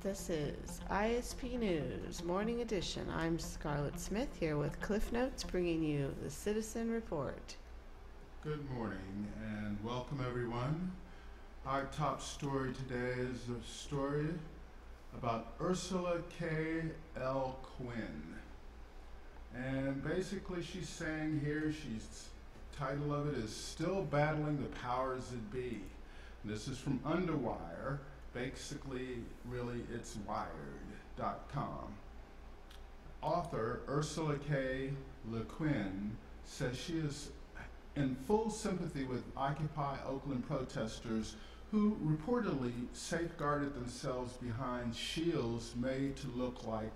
This is ISP News Morning Edition. I'm Scarlett Smith here with Cliff Notes bringing you the Citizen Report. Good morning and welcome everyone. Our top story today is a story about Ursula K. L. Quinn. And basically she's saying here, title of it is Still Battling the Powers That Be. This is from Underwire. Basically, really, it's wired.com. Author Ursula K. Le Guin says she is in full sympathy with Occupy Oakland protesters who reportedly safeguarded themselves behind shields made to look like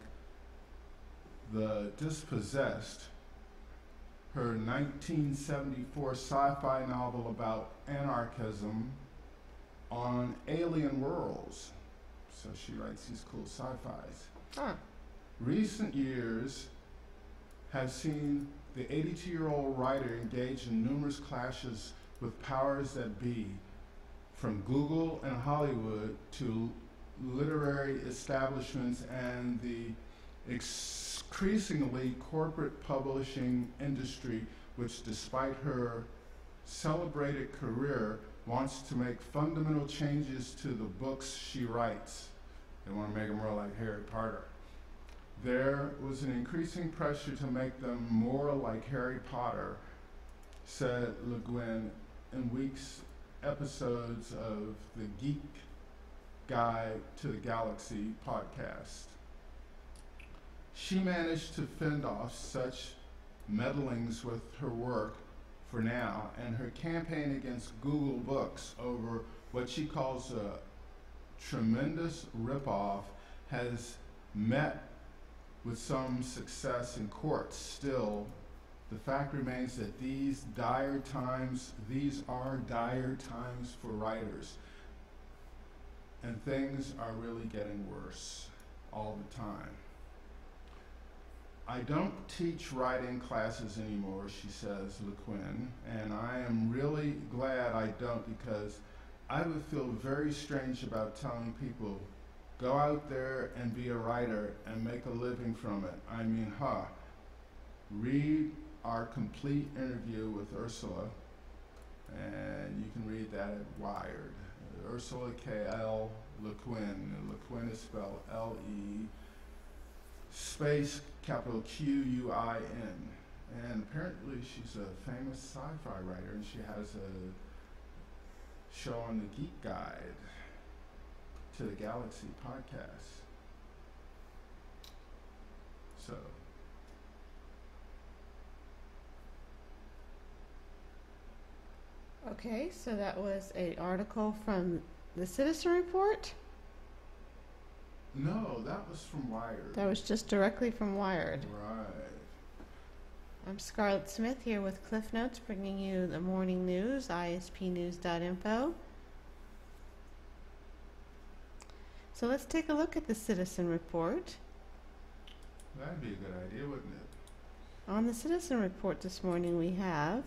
the dispossessed. Her 1974 sci-fi novel about anarchism on alien worlds. So she writes these cool sci-fis. Recent years have seen the 82-year-old writer engage in numerous clashes with powers that be, from Google and Hollywood to literary establishments and the increasingly corporate publishing industry, which despite her celebrated career wants to make fundamental changes to the books she writes. They want to make them more like Harry Potter. There was an increasing pressure to make them more like Harry Potter, said Le Guin in week's episodes of the Geek Guide to the Galaxy podcast. She managed to fend off such meddlings with her work for now, and her campaign against Google Books over what she calls a tremendous ripoff has met with some success in court. Still, the fact remains that these are dire times for writers, and things are really getting worse all the time. I don't teach writing classes anymore, she says, Le Guin, and I am really glad I don't, because I would feel very strange about telling people, go out there and be a writer and make a living from it. I mean, read our complete interview with Ursula, and you can read that at Wired. Ursula K. L. Le Guin. Le Guin is spelled L-E space capital Q-U-I-N. And apparently she's a famous sci-fi writer, and she has a show on the Geek Guide to the Galaxy podcast. So Okay, so that was an article from the Citizen Report. no, that was from Wired. That was just directly from Wired. Right. I'm Scarlett Smith here with Cliff Notes bringing you the morning news, ispnews.info. So let's take a look at the Citizen Report. That'd be a good idea, wouldn't it? On the Citizen Report this morning we have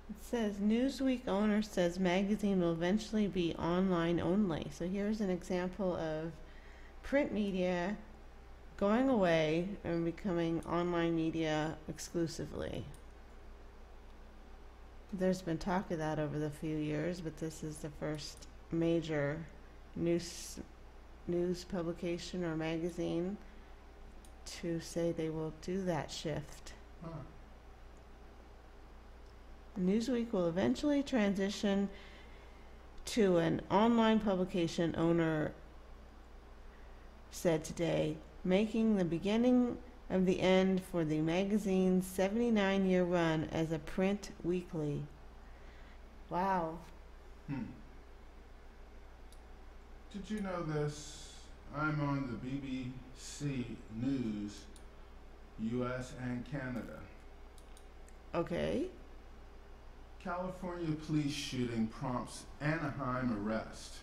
it says Newsweek owner says magazine will eventually be online only. So here's an example of print media going away and becoming online media exclusively. There's been talk of that over the few years, but this is the first major news publication or magazine to say they will do that shift. Newsweek will eventually transition to an online publication, owner said today, making the beginning of the end for the magazine's 79-year run as a print weekly. Wow. Did you know this? I'm on the BBC News, US and Canada. Okay. California police shooting prompts Anaheim arrest.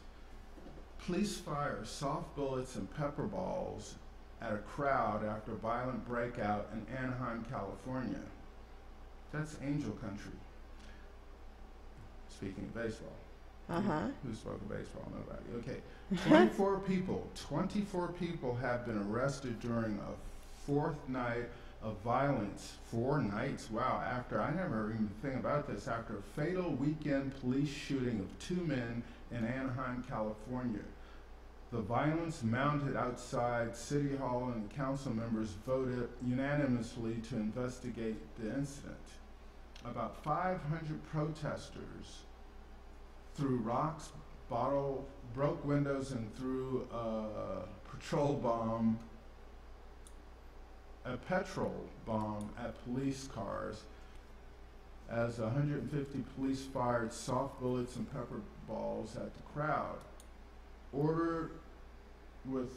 Police fire soft bullets and pepper balls at a crowd after a violent breakout in Anaheim, California. That's Angel Country. Speaking of baseball. Uh-huh. Who spoke of baseball? Nobody. Okay. 24 people have been arrested during a fourth night of violence. 4 nights? Wow. I never even think about this, after a fatal weekend police shooting of 2 men in Anaheim, California. The violence mounted outside City Hall, and council members voted unanimously to investigate the incident. About 500 protesters threw rocks, broke windows, and threw a petrol bomb at police cars as 150 police fired soft bullets and pepper balls at the crowd. Order was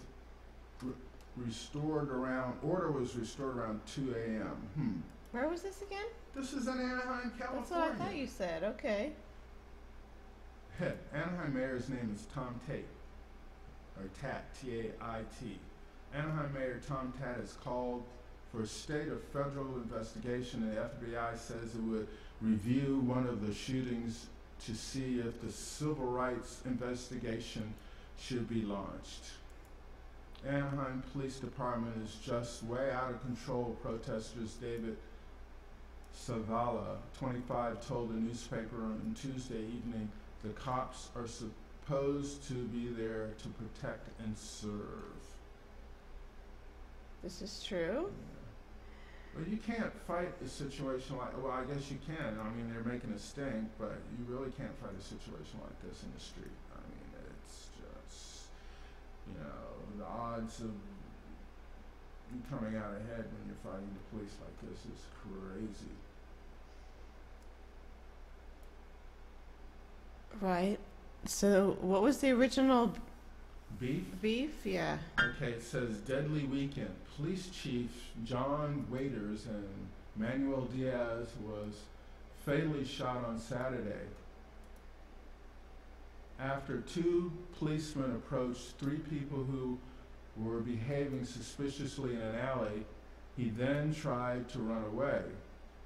restored around 2 a.m. Where was this again? This is in Anaheim, California. That's what I thought you said. Okay. Anaheim mayor's name is Tom Tate, or Tat, T-A-I-T. Anaheim Mayor Tom Tate has called for a state of federal investigation, and the FBI says it would review one of the shootings to see if the civil rights investigation should be launched. Anaheim Police Department is just way out of control, protesters David Savala, 25, told a newspaper on Tuesday evening. The cops are supposed to be there to protect and serve. This is true. Yeah. Well, you can't fight a situation like, well, I guess you can. I mean, they're making a stink, but you really can't fight a situation like this in the street. I mean, it's just, the odds of you coming out ahead when you're fighting the police like this is crazy. Right. So what was the original Beef? beef? Yeah. Okay, it says deadly weekend. Police Chief John Waiters and Manuel Diaz was fatally shot on Saturday after 2 policemen approached 3 people who were behaving suspiciously in an alley. He then tried to run away.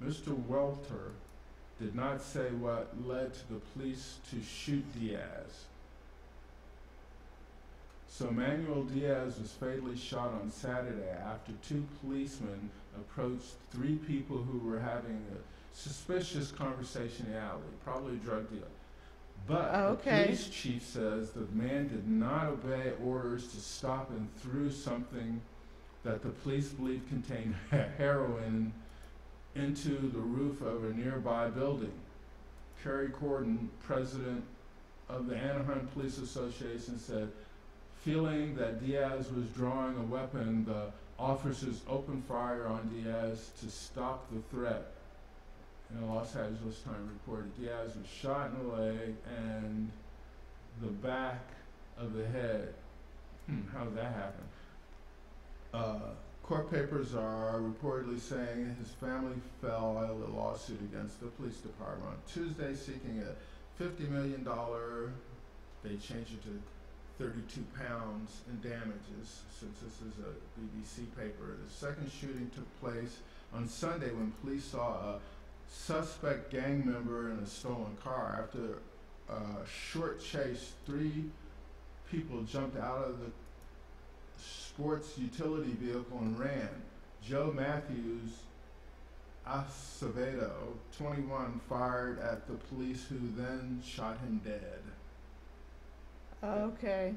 Mr. Welter did not say what led to the police to shoot Diaz. So Manuel Diaz was fatally shot on Saturday after 2 policemen approached 3 people who were having a suspicious conversation in the alley, probably a drug deal. But the police chief says the man did not obey orders to stop and threw something that the police believe contained heroin into the roof of a nearby building. Kerry Corden, president of the Anaheim Police Association, said, feeling that Diaz was drawing a weapon, the officers opened fire on Diaz to stop the threat. And the Los Angeles Times reported Diaz was shot in the leg and the back of the head. How did that happen? Court papers are reportedly saying his family filed a lawsuit against the police department on Tuesday seeking a $50 million, they changed it to 32 pounds in damages, since this is a BBC paper. The second shooting took place on Sunday when police saw a suspect gang member in a stolen car. After a short chase, 3 people jumped out of the sports utility vehicle and ran. Joe Matthews Acevedo, 21, fired at the police, who then shot him dead. Okay.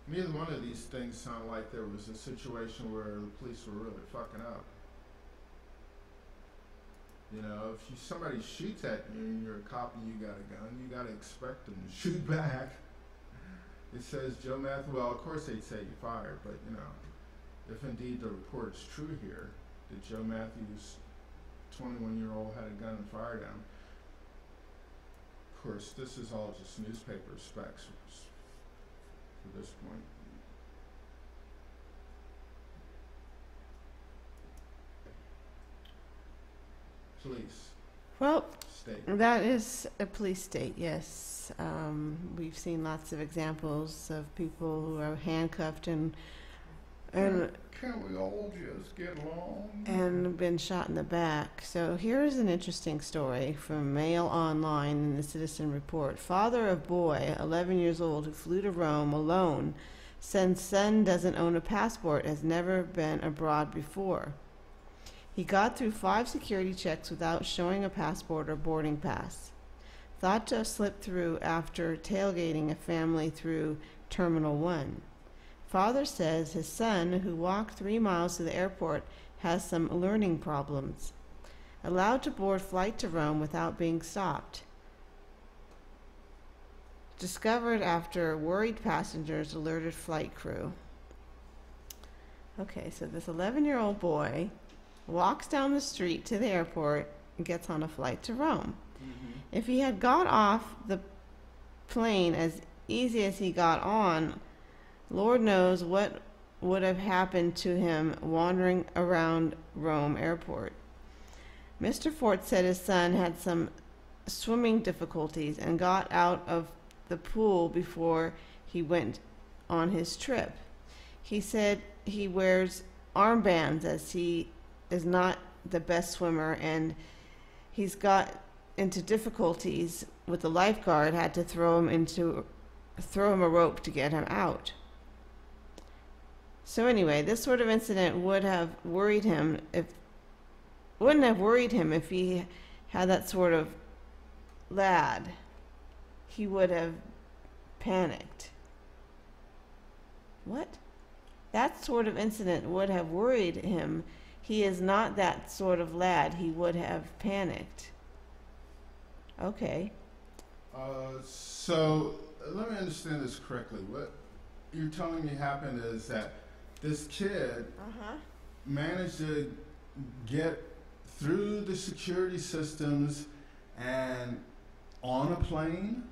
Neither one of these things sound like there was a situation where the police were really fucking up. If somebody shoots at you and you're a cop and you got a gun, you got to expect them to shoot back. It says Joe Matthews, well, of course they'd say you fired, but if indeed the report is true here, that Joe Matthews, 21-year-old, had a gun and fired him. Of course, this is all just newspaper specs for this point. Police. Well, State. that is a police state, yes. We've seen lots of examples of people who are handcuffed and and Can't we all just get along? and been shot in the back. So here's an interesting story from Mail Online in the Citizen Report. Father of boy, 11 years old, who flew to Rome alone, says son doesn't own a passport, has never been abroad before. He got through 5 security checks without showing a passport or boarding pass. Thought to have slipped through after tailgating a family through Terminal 1. Father says his son, who walked 3 miles to the airport, has some learning problems. Allowed to board flight to Rome without being stopped. Discovered after worried passengers alerted flight crew. Okay, so this 11-year-old boy walks down the street to the airport and gets on a flight to Rome. Mm-hmm. If he had got off the plane as easy as he got on, Lord knows what would have happened to him wandering around Rome airport. Mr. Fort said his son had some swimming difficulties and got out of the pool before he went on his trip. He said he wears armbands as he is not the best swimmer, and he's got into difficulties with the lifeguard, had to throw him a rope to get him out. So anyway, this sort of incident wouldn't have worried him if he had that sort of lad. He would have panicked. What? That sort of incident would have worried him. He is not that sort of lad. He would have panicked. Okay. So let me understand this correctly. What you're telling me happened is that this kid managed to get through the security systems and on a plane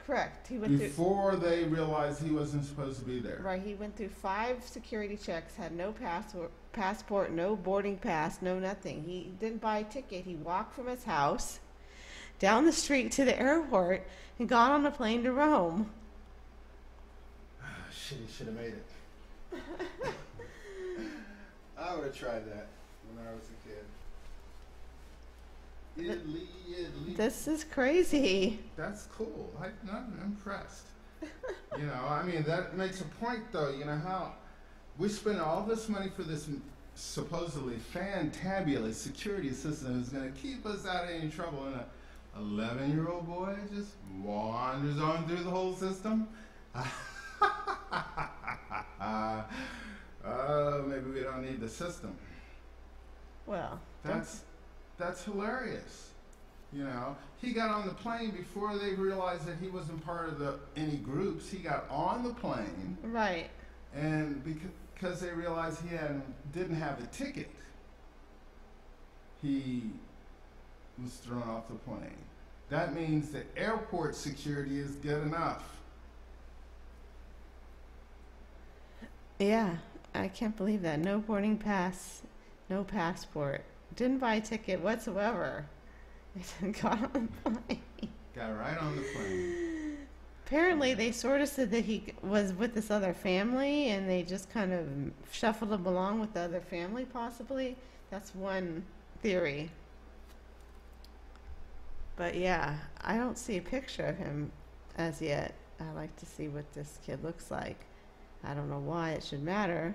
Correct. He went before they realized he wasn't supposed to be there. Right. He went through 5 security checks, had no passport, no boarding pass, no nothing. He didn't buy a ticket. He walked from his house down the street to the airport and got on a plane to Rome. Shit, he should have made it. I would have tried that when I was a kid. Italy. This is crazy. That's cool. I'm impressed. You know, I mean, that makes a point, though. You know how we spend all this money for this supposedly fantabulous security system that's going to keep us out of any trouble, and a 11-year-old boy just wanders on through the whole system. Maybe we don't need the system. Well, That's hilarious. You know, he got on the plane before they realized that he wasn't part of any groups. He got on the plane, right. and because they realized he didn't have a ticket, he was thrown off the plane. That means that airport security is good enough. Yeah, I can't believe that. No boarding pass, no passport. Didn't buy a ticket whatsoever. Got on the plane. Got right on the plane. Apparently, they sort of said that he was with this other family, and they just kind of shuffled him along with the other family, possibly. That's one theory. But yeah, I don't see a picture of him as yet. I'd like to see what this kid looks like. I don't know why it should matter,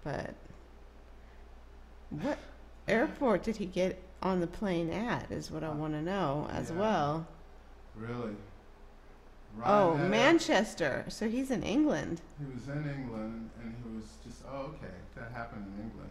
but what airport did he get on the plane at is what I want to know as well. Really? Oh, Manchester. So he's in England. He was in England, and he was just, oh, okay, that happened in England.